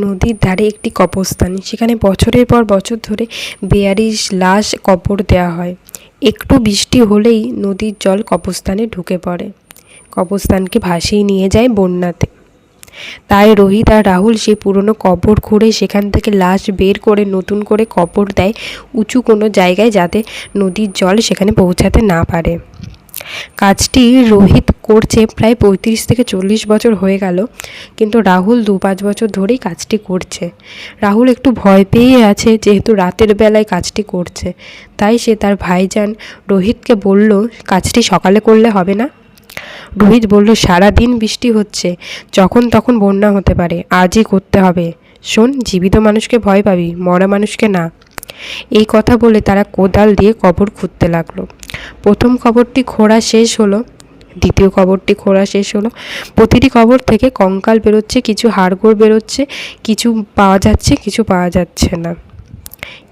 নদীর ধারে একটি কবরস্থান, সেখানে বছরের পর বছর ধরে বেয়ারিশ লাশ কবর দেওয়া হয়। একটু বৃষ্টি হলেই নদীর জল কবরস্থানে ঢুকে পড়ে, কবরস্থানকে ভাসিয়ে নিয়ে যায় বন্যাতে। তাই রোহিত আর রাহুল সেই পুরনো কবর খুঁড়ে সেখান থেকে লাশ বের করে নতুন করে কবর দেয় উঁচু কোনো জায়গায়, যাতে নদীর জল সেখানে পৌঁছাতে না পারে। কাজটি রোহিত করছে প্রায় 35 থেকে 40 বছর হয়ে গেল, কিন্তু রাহুল 2-5 বছর ধরেই কাজটি করছে। রাহুল একটু ভয় পেয়ে আছে, যেহেতু রাতের বেলায় কাজটি করছে। তাই সে তার ভাইজান রোহিতকে বলল, কাজটি সকালে করলে হবে না? রোহিত বলল, সারাদিন বৃষ্টি হচ্ছে, যখন তখন বন্যা হতে পারে, আজই করতে হবে। শোন, জীবিত মানুষকে ভয় পাবি, মরা মানুষকে না। এই কথা বলে তারা কোদাল দিয়ে কবর খুঁড়তে লাগলো। প্রথম কবরটি খোঁড়া শেষ হলো, দ্বিতীয় কবরটি খোঁড়া শেষ হলো। প্রতিটি কবর থেকে কঙ্কাল বেরোচ্ছে, কিছু হাড়গোড় বেরোচ্ছে, কিছু পাওয়া যাচ্ছে, কিছু পাওয়া যাচ্ছে না।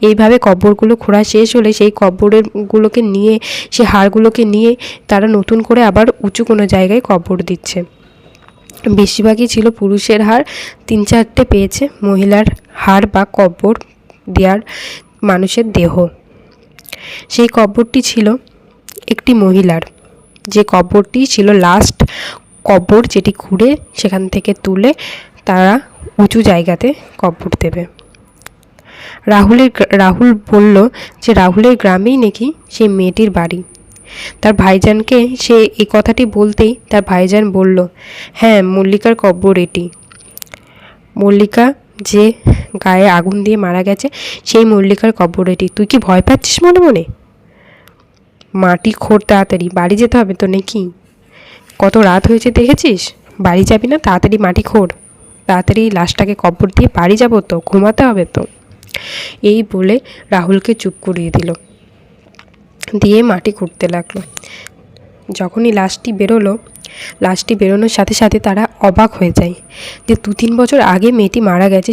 এইভাবে কবরগুলো খোঁড়া শেষ হলে সেই কবরগুলোকে নিয়ে, সেই হাড়গুলোকে নিয়ে তারা নতুন করে আবার উঁচু কোনো জায়গায় কবর দিচ্ছে। বেশিরভাগই ছিল পুরুষের হাড়, 3-4টে পেয়েছে মহিলার হাড় বা কবর দেওয়ার মানুষের দেহ। সেই কবরটি ছিল একটি মহিলার, যে কবরটি ছিল লাস্ট কবর, যেটি খুঁড়ে সেখান থেকে তুলে তারা উঁচু জায়গাতে কবর দেবে। রাহুল বলল যে রাহুলের গ্রামেই নাকি সেই মেয়েটির বাড়ি। তার ভাইজানকে সে এই কথাটি বলতেই তার ভাইজান বলল, হ্যাঁ, মল্লিকার কবর এটি। মল্লিকা যে গায়ে আগুন দিয়ে মারা গেছে, সেই মল্লিকার কবর এটি। তুই কি ভয় পাচ্ছিস মনে মনে? মাটি খোঁড় তাড়াতাড়ি, বাড়ি যেতে হবে তো নাকি? কত রাত হয়েছে দেখেছিস? বাড়ি যাবি না? তাড়াতাড়ি মাটি খোঁড়, তাড়াতাড়ি লাশটাকে কবর দিয়ে বাড়ি যাবো তো, ঘুমাতে হবে তো। এই বলে রাহুলকে চুপ করিয়ে দিল, দিয়ে মাটি খুঁড়তে লাগলো। যখনই লাশটি বেরোনোর সাথে সাথে তারা অবাক হয়ে যায় যে 2-3 বছর আগে মেয়েটি মারা গেছে।